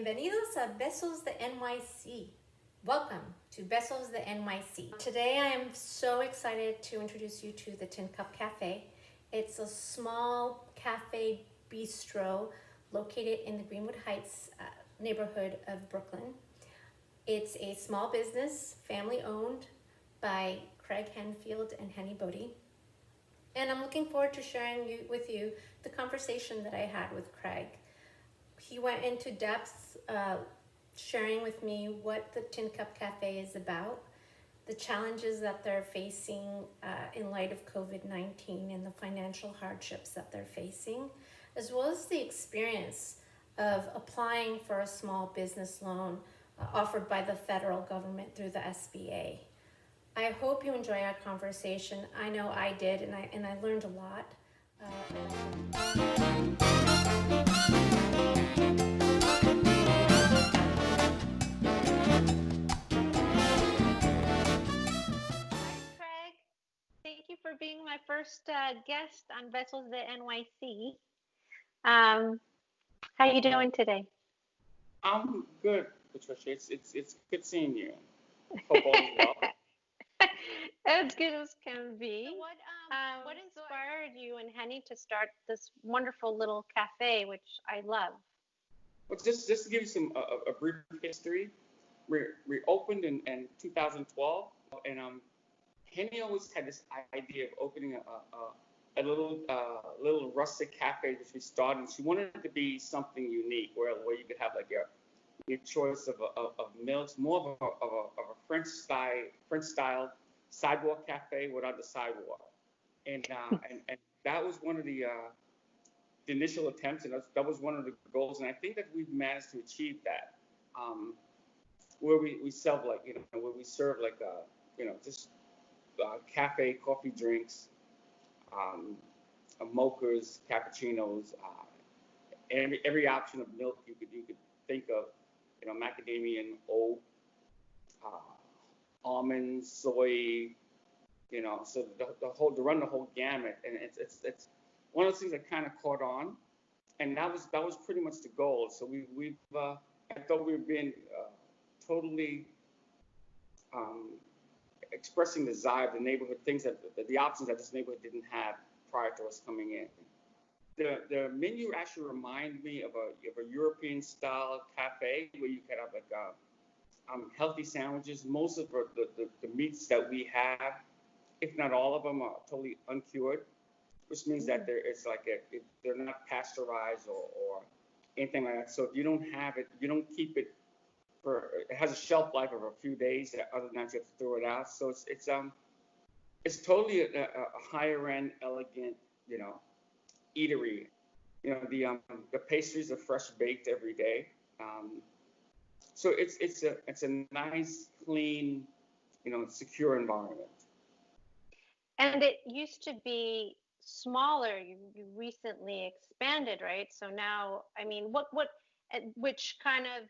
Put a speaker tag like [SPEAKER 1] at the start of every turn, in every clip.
[SPEAKER 1] Bienvenidos a Besos de NYC. Welcome to Besos de NYC. Today I am so excited to introduce you to the Tin Cup Cafe. It's a small cafe bistro located in the Greenwood Heights neighborhood of Brooklyn. It's a small business, family owned by Craig Handfield and Heni Bodi. And I'm looking forward to sharing with you the conversation that I had with Craig. He went into depth, sharing with me what the Tin Cup Cafe is about, the challenges that they're facing in light of COVID-19 and the financial hardships that they're facing, as well as the experience of applying for a small business loan offered by the federal government through the SBA. I hope you enjoy our conversation. I know I did, and I learned a lot. Craig, thank you for being my first guest on Vessels de NYC. How you doing today?
[SPEAKER 2] I'm good, Patricia. It's good seeing you. Hope all is well.
[SPEAKER 1] As good as can be. So what inspired you and Heni to start this wonderful little cafe, which I love?
[SPEAKER 2] Well, just to give you some a brief history, we opened in 2012, and Henny always had this idea of opening a little rustic cafe, which we started. She wanted it to be something unique, where you could have like your choice of milks, more of a French style sidewalk cafe without the sidewalk, and that was one of the initial attempts, and that was one of the goals, and I think that we've managed to achieve that. Where we sell where we serve just cafe coffee drinks, mochas, cappuccinos, every option of milk you could think of, macadamia and oat, almonds, soy, so to run the whole gamut, and it's one of those things that kind of caught on, and that was pretty much the goal. So we've I thought we were being totally expressing the desire of the neighborhood, things that the options that this neighborhood didn't have prior to us coming in. The menu actually reminded me of a European style cafe where you could have healthy sandwiches. Most of the meats that we have, if not all of them, are totally uncured, which means that they're not pasteurized or anything like that. So if you don't have it, you don't keep it it has a shelf life of a few days. Other than that, you have to throw it out. So it's totally a higher end, elegant, eatery. The pastries are fresh baked every day. So it's a nice, clean, secure environment.
[SPEAKER 1] And it used to be smaller. You recently expanded, right? So now, I mean, which kind of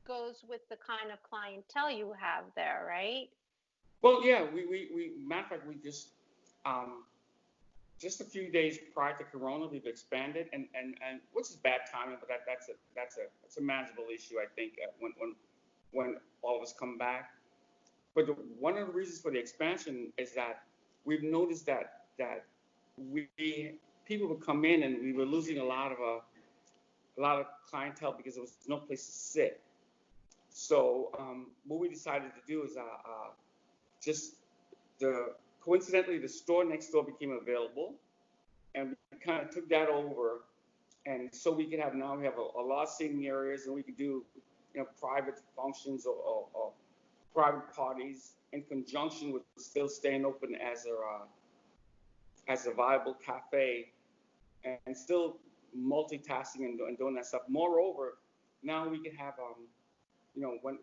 [SPEAKER 1] goes with the kind of clientele you have there, right?
[SPEAKER 2] Well, yeah, we matter of fact, we just a few days prior to Corona, we've expanded, and which is bad timing, but that's a manageable issue, I think, when all of us come back. But one of the reasons for the expansion is that we've noticed that people would come in, and we were losing a lot of clientele because there was no place to sit. So what we decided to do is coincidentally, the store next door became available, and we kind of took that over, and so we have a lot of seating areas, and we could do private functions or private parties in conjunction with still staying open as a viable cafe, and still multitasking and doing that stuff. Moreover, now we can have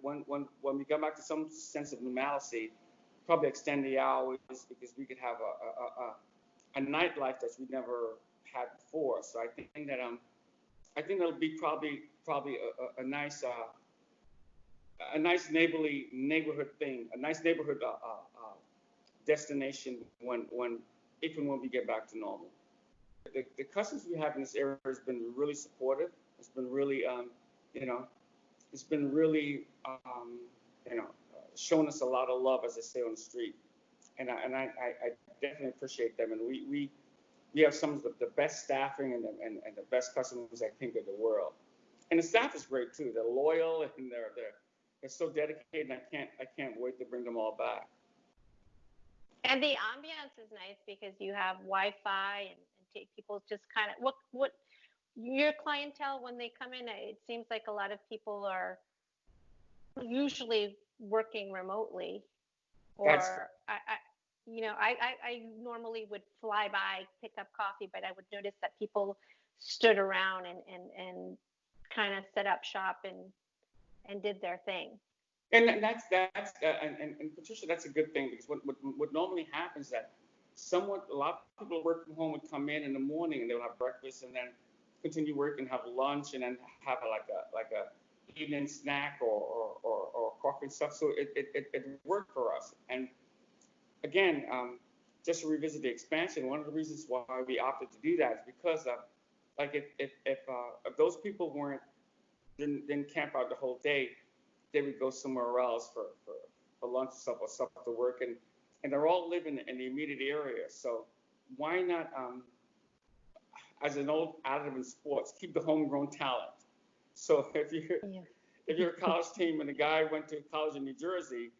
[SPEAKER 2] when we come back to some sense of normalcy, probably extend the hours, because we could have a nightlife that we never had before. So I think that'll be probably a nice neighborhood thing, a nice neighborhood destination if and when we get back to normal. The customers we have in this area has been really supportive. It's been really it's been really, showing us a lot of love, as they say on the street. And I definitely appreciate them. And we have some of the best staffing and the best customers, I think, of the world. And the staff is great too. They're loyal and they're so dedicated. And I can't wait to bring them all back.
[SPEAKER 3] And the ambiance is nice because you have Wi-Fi and people just kind of what your clientele when they come in. It seems like a lot of people are usually working remotely, or I normally would fly by, pick up coffee, but I would notice that people stood around and kind of set up shop and did their thing.
[SPEAKER 2] And that's and Patricia, that's a good thing, because what normally happens is that a lot of people work from home would come in the morning and they'll have breakfast and then continue working, have lunch, and then have like a evening snack or coffee and stuff. So it worked for us. And again, just to revisit the expansion, one of the reasons why we opted to do that is because if those people didn't camp out the whole day, they would go somewhere else for lunch or stuff to work, and they're all living in the immediate area. So why not, as an old adage in sports, keep the homegrown talent? So if you're a college team and the guy went to college in New Jersey,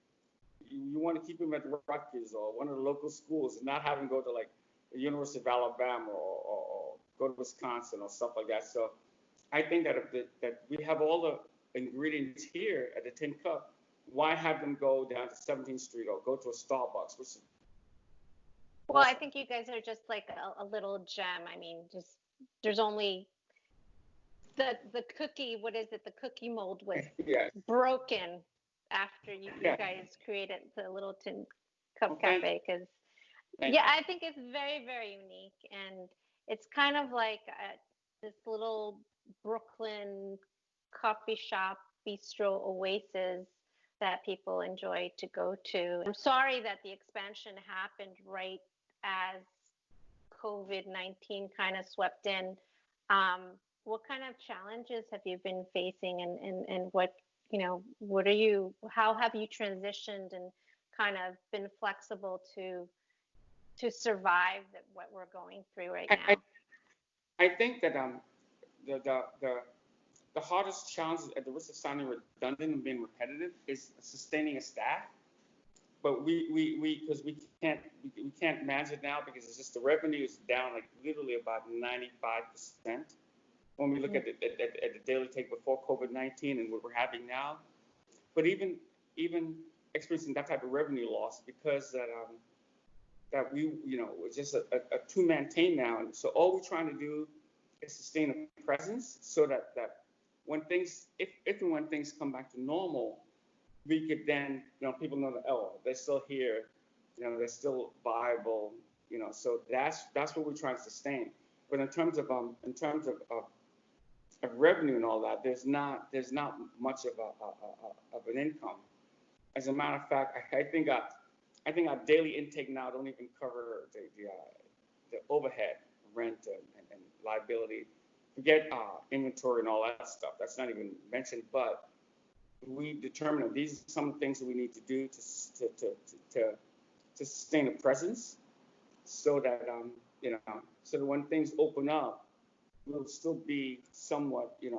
[SPEAKER 2] you want to keep him at Rutgers or one of the local schools and not have him go to like the University of Alabama or go to Wisconsin or stuff like that. So I think that that we have all the ingredients here at the Tin Cup, why have them go down to 17th Street or go to a Starbucks?
[SPEAKER 3] Well, I think you guys are just like a little gem. I mean, just there's only the cookie. What is it? The cookie mold was broken after you guys created the little Tin Cup Cafe. Because I think it's very, very unique, and it's kind of like this little Brooklyn coffee shop, bistro oasis that people enjoy to go to. I'm sorry that the expansion happened right as COVID-19 kind of swept in. What kind of challenges have you been facing, and how have you transitioned and kind of been flexible to survive what we're going through right now?
[SPEAKER 2] I think that the hardest challenge, at the risk of sounding redundant and being repetitive, is sustaining a staff. But because we can't manage it now, because it's just the revenue is down like literally about 95% when we look at the daily take before COVID-19 and what we're having now. But even experiencing that type of revenue loss, because that we it's just a two-man team now, and so all we're trying to do is sustain a presence, so that when things, if and when things come back to normal, we could then, people know that, they're still here, they're still viable, so that's what we're trying to sustain. But in terms of revenue and all that, there's not much of an income. As a matter of fact, I think our daily intake now don't even cover the overhead, rent and liability. Forget inventory and all that stuff. That's not even mentioned. But we determined that these are some things that we need to do to sustain a presence, so that so that when things open up, we'll still be somewhat in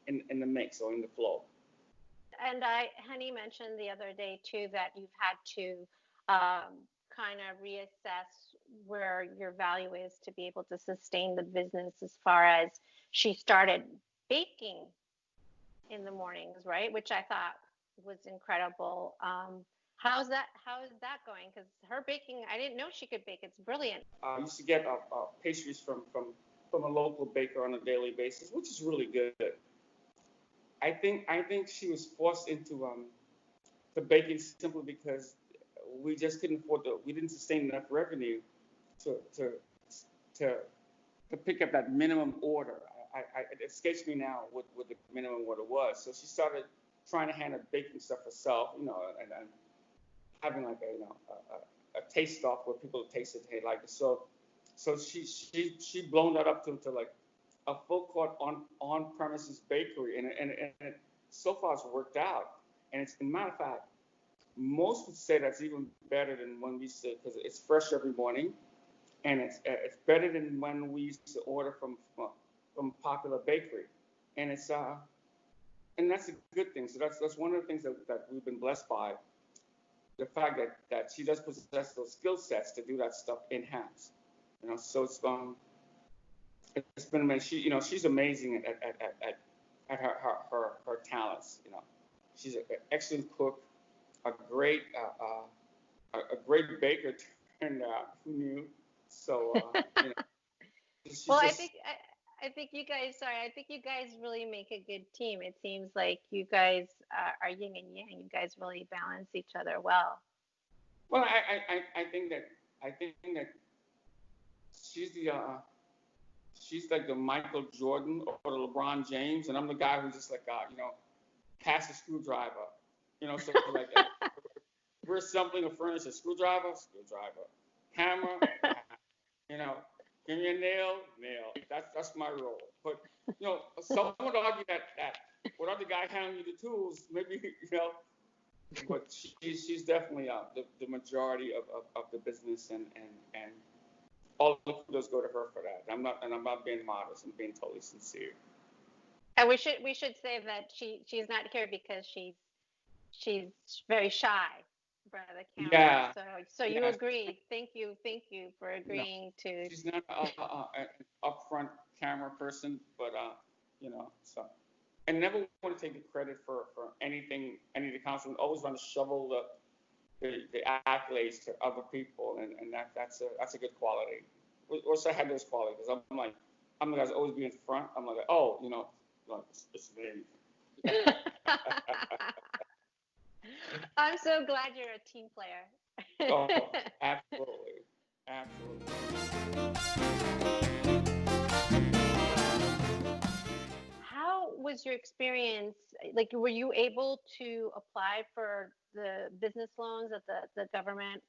[SPEAKER 2] the mix or in the flow.
[SPEAKER 3] And Heni mentioned the other day too that you've had to kind of reassess where your value is to be able to sustain the business, as far as she started baking in the mornings, right? Which I thought was incredible. How is that going? Because her baking, I didn't know she could bake. It's brilliant.
[SPEAKER 2] I used to get pastries from a local baker on a daily basis, which is really good. I think she was forced into the baking simply because we just couldn't afford we didn't sustain enough revenue to pick up that minimum order. It escapes me now what the minimum order was. So she started trying to handle baking stuff herself, and having like a taste off where people tasted, hey, like it. So she blown that up to like a full court on premises bakery, and it, so far it's worked out. And it's, as a matter of fact, most would say that's even better than when we say, because it's fresh every morning, and it's better than when we used to order from popular bakery, and it's and that's a good thing. So that's one of the things that we've been blessed by, the fact that she does possess those skill sets to do that stuff in house. So it's been amazing. She's amazing at her talents. She's an excellent cook, a great baker turned out. Who knew? So
[SPEAKER 3] Well, I think you guys. Sorry, I think you guys really make a good team. It seems like you guys are yin and yang. You guys really balance each other well.
[SPEAKER 2] Well, I think that she's like the Michael Jordan or the LeBron James, and I'm the guy who's just like pass the screwdriver. So like we're assembling a furniture, screwdriver, hammer, give me a nail. That's my role. But someone would argue that without the guy handing you the tools, maybe but she's definitely the majority of the business, and all the kudos go to her for that. I'm not being modest. I'm being totally sincere.
[SPEAKER 3] And we should say that she's not here because she's very shy in front of the camera.
[SPEAKER 2] Yeah.
[SPEAKER 3] So you agreed. Thank you for agreeing to.
[SPEAKER 2] She's not an upfront camera person, but so. I never want to take the credit for anything, any of the councilmen. Always want to shovel the accolades to other people, and that's a good quality. Or so I had those qualities, because I'm the guy who's always be in front. I'm like, it's me.
[SPEAKER 3] I'm so glad you're a team player.
[SPEAKER 2] Oh, absolutely.
[SPEAKER 3] How was your experience? Like, were you able to apply for the business loans that the government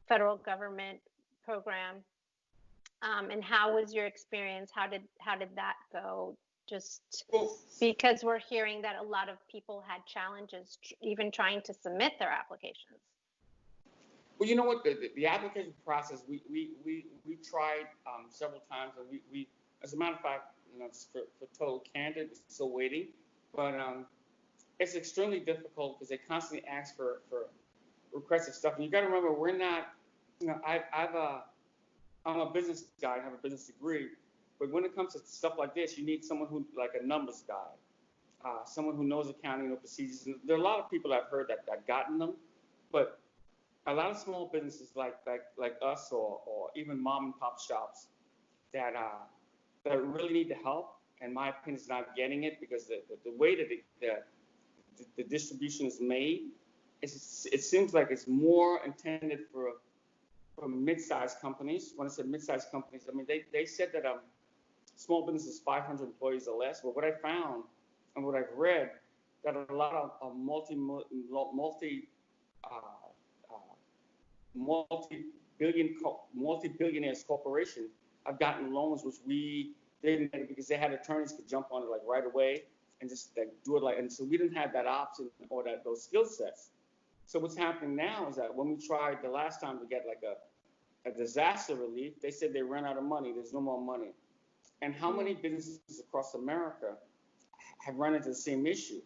[SPEAKER 3] federal government program? And how was your experience? How did that go? Just because we're hearing that a lot of people had challenges even trying to submit their applications.
[SPEAKER 2] Well, you know what, the application process, we tried several times, and we as a matter of fact, just for total candor, we're still waiting, but it's extremely difficult because they constantly ask for requested stuff, and you got to remember, we're not, I'm a business guy, I have a business degree, but when it comes to stuff like this, you need someone who, like a numbers guy, someone who knows accounting, procedures. And there are a lot of people I've heard that gotten them, but a lot of small businesses like us, or even mom and pop shops that really need the help, in my opinion, is not getting it, because the way that the distribution is made, it seems like it's more intended for mid-sized companies. When I said mid-sized companies, I mean they said that small business is 500 employees or less. But what I found and what I've read, that a lot of multi-billionaires corporations have gotten loans, which we didn't get, because they had attorneys could jump on it like right away and just like do it and so we didn't have that option or those skill sets. So what's happening now is that when we tried the last time to get like a disaster relief, they said they ran out of money. There's no more money. And how many businesses across America have run into the same issue?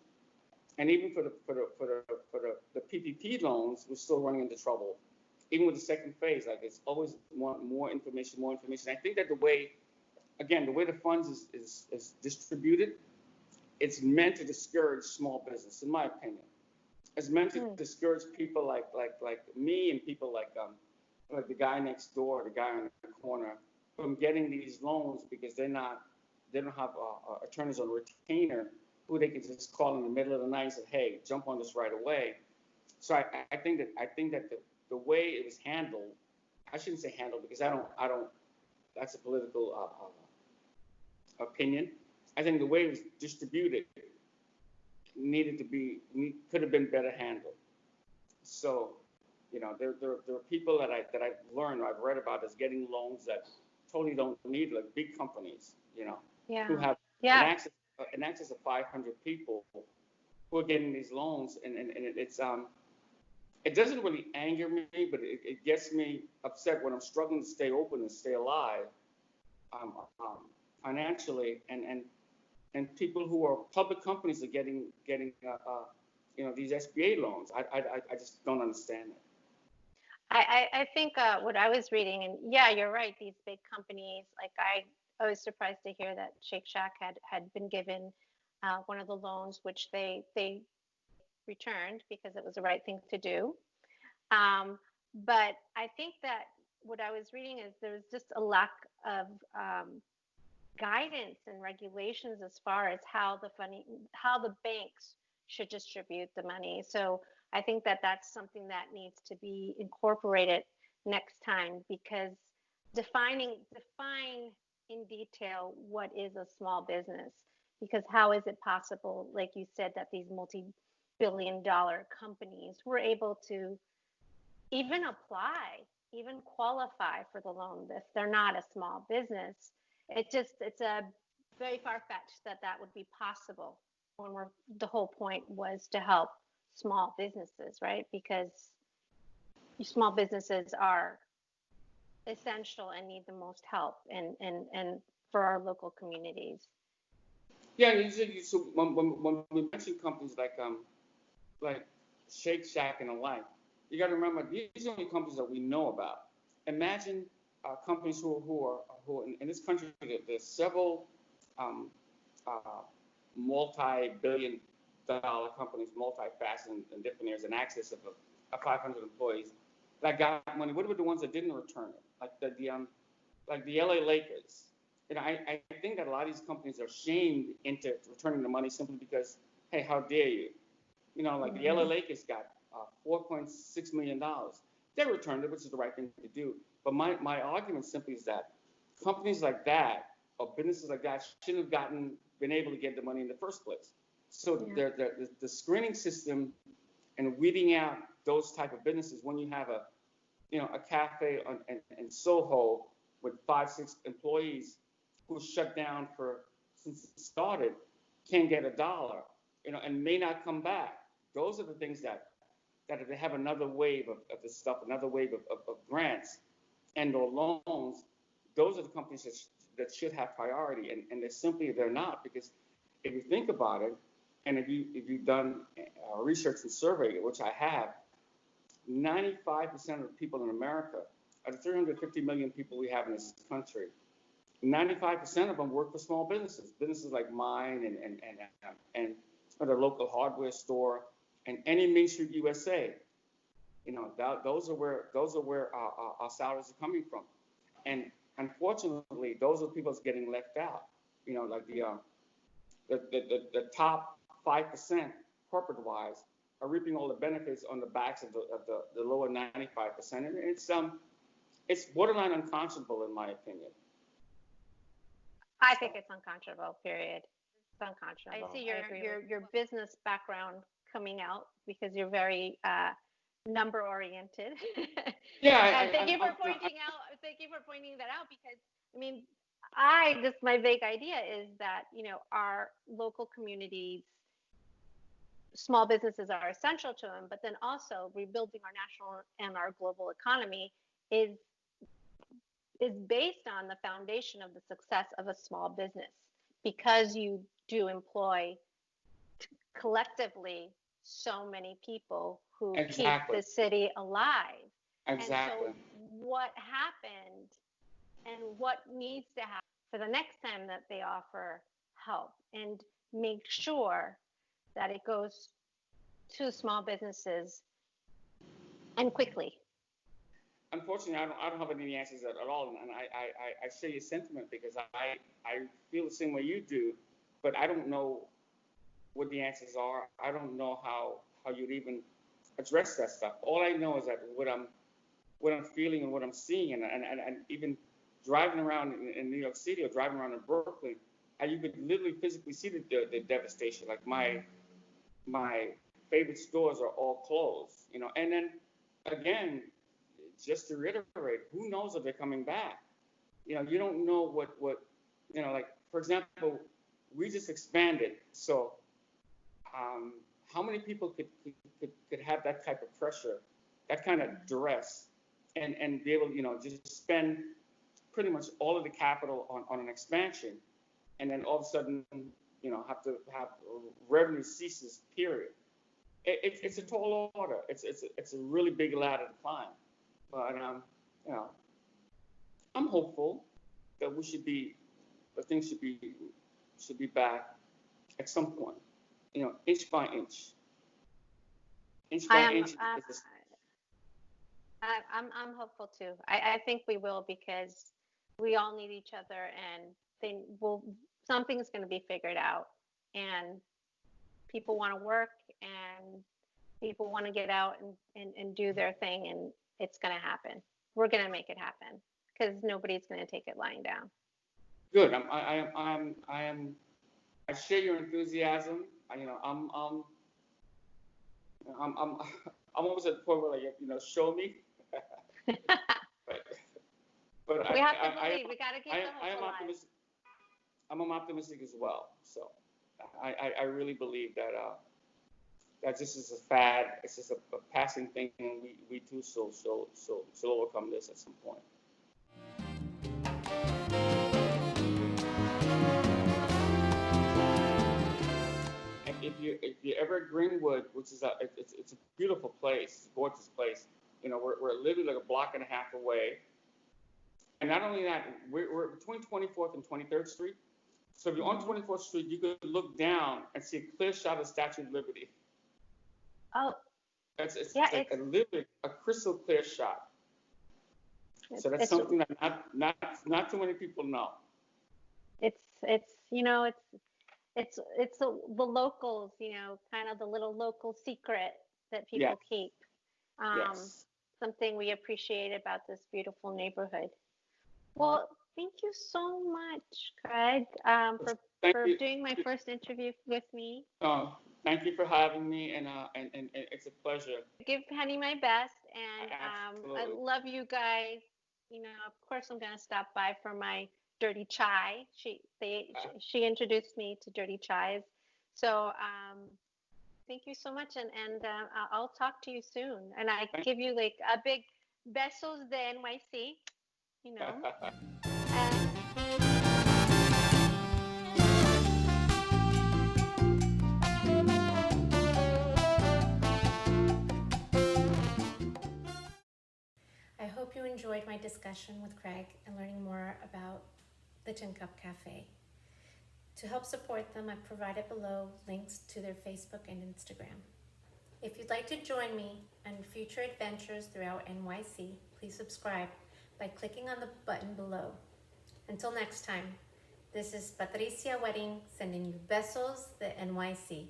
[SPEAKER 2] And even for the PPP loans, we're still running into trouble. Even with the second phase, like it's always more information. I think that the way the funds is distributed, it's meant to discourage small business, in my opinion. It's meant to discourage people like me, and people like the guy next door, the guy on the corner, from getting these loans, because they don't have attorneys on retainer who they can just call in the middle of the night and say, hey, jump on this right away. So I think that the way it was handled, I shouldn't say handled, because I don't that's a political opinion. I think the way it was distributed could have been better handled. So, there are people that I've learned, or I've read about, as getting loans that totally don't need, like big companies, who have
[SPEAKER 3] Yeah.
[SPEAKER 2] an access of 500 people who are getting these loans, and it doesn't really anger me, but it gets me upset when I'm struggling to stay open and stay alive financially, and people who are public companies are getting these SBA loans. I just don't understand it.
[SPEAKER 3] I think what I was reading, and yeah, you're right. These big companies, like I was surprised to hear that Shake Shack had been given one of the loans, which they returned because it was the right thing to do. But I think that what I was reading is there's just a lack of guidance and regulations as far as how the banks should distribute the money. So I think that that's something that needs to be incorporated next time, because define in detail what is a small business, because how is it possible, like you said, that these multi-billion-dollar companies were able to even apply, even qualify for the loan if they're not a small business? It's a very far-fetched that would be possible when the whole point was to help small businesses, right? Because small businesses are essential and need the most help and for our local communities.
[SPEAKER 2] Yeah, so when we mention companies like Shake Shack and the like, you got to remember these are only companies that we know about. Imagine companies who are in this country. There's several multi-billion-dollar companies, multifaceted in different areas, in excess of 500 employees that got money. What were the ones that didn't return it? Like the LA Lakers. I think that a lot of these companies are shamed into returning the money simply because, hey, how dare you? Like the LA Lakers got $4.6 million. They returned it, which is the right thing to do. But my argument simply is that companies like that or businesses like that shouldn't have been able to get the money in the first place. So the screening system and weeding out those type of businesses, when you have a cafe in SoHo with 5-6 employees who shut down since it started, can't get $1, and may not come back. Those are the things that if they have another wave of this stuff, another wave of grants and or loans, those are the companies that should have priority, and they're not, because if you think about it, and if you've done research and survey, which I have, 95% of the people in America, of the 350 million people we have in this country, 95% of them work for small businesses like mine and the local hardware store and any Main Street USA. Those are where our salaries are coming from, and unfortunately, those are the people that's getting left out. Like the top 5% corporate-wise are reaping all the benefits on the backs of the lower 95%, and it's borderline unconscionable in my opinion.
[SPEAKER 3] I think it's unconscionable. Period. It's unconscionable. I see your business background coming out because you're very number oriented.
[SPEAKER 2] Yeah.
[SPEAKER 3] Thank you for pointing that out, because my vague idea is that our local communities, small businesses are essential to them, but then also rebuilding our national and our global economy is based on the foundation of the success of a small business, because you do employ collectively so many people who keep the city alive.
[SPEAKER 2] Exactly.
[SPEAKER 3] And so what happened and what needs to happen for the next time that they offer help, and make sure that it goes to small businesses and quickly.
[SPEAKER 2] Unfortunately, I don't have any answers at all, and I share your sentiment, because I feel the same way you do, but I don't know what the answers are. I don't know how you'd even address that stuff. All I know is that what I'm feeling and what I'm seeing, and even driving around in New York City or driving around in Brooklyn, how you could literally physically see the devastation. Like my favorite stores are all closed, and then again, just to reiterate, who knows if they're coming back? You don't know what like for example, we just expanded. So how many people could have that type of pressure, that kind of duress, and be able to, just spend pretty much all of the capital on an expansion, and then all of a sudden, have to have revenue ceases, period. It's a tall order. It's a really big ladder to climb. But I'm hopeful that things should be back at some point. Inch by inch. Inch by inch.
[SPEAKER 3] I'm hopeful too. I think we will, because we all need each other, and something's going to be figured out, and people want to work, and people want to get out and do their thing, and it's going to happen. We're going to make it happen, because nobody's going to take it lying down.
[SPEAKER 2] Good. I share your enthusiasm. I'm almost at the point where show me. but
[SPEAKER 3] we have to believe. We got to keep the hope alive.
[SPEAKER 2] Optimistic. I'm optimistic as well. So I really believe that this is a fad. It's just a passing thing, and we too shall overcome this at some point. If you're ever at Greenwood, which is it's a beautiful place, it's a gorgeous place. We're literally like a block and a half away. And not only that, we're between 24th and 23rd Street. So if you're on 24th Street, you could look down and see a clear shot of the Statue of Liberty.
[SPEAKER 3] Oh,
[SPEAKER 2] it's literally a crystal clear shot. So that's something that not too many people know.
[SPEAKER 3] It's the locals, kind of the little local secret that people keep.
[SPEAKER 2] Yes.
[SPEAKER 3] Something we appreciate about this beautiful neighborhood. Well, thank you so much, Craig, for doing my first interview with me.
[SPEAKER 2] Thank you for having me, and it's a pleasure.
[SPEAKER 3] Give Heni my best, and I
[SPEAKER 2] Absolutely.
[SPEAKER 3] love you guys. Of course, I'm gonna stop by for my dirty chai. She introduced me to dirty chais. So thank you so much, and I'll talk to you soon. And I give you like a big besos de NYC,
[SPEAKER 1] I hope you enjoyed my discussion with Craig and learning more about the Tin Cup Cafe. To help support them, I've provided below links to their Facebook and Instagram. If you'd like to join me on future adventures throughout NYC, please subscribe by clicking on the button below. Until next time, this is Patricia Wedding sending you besos de NYC.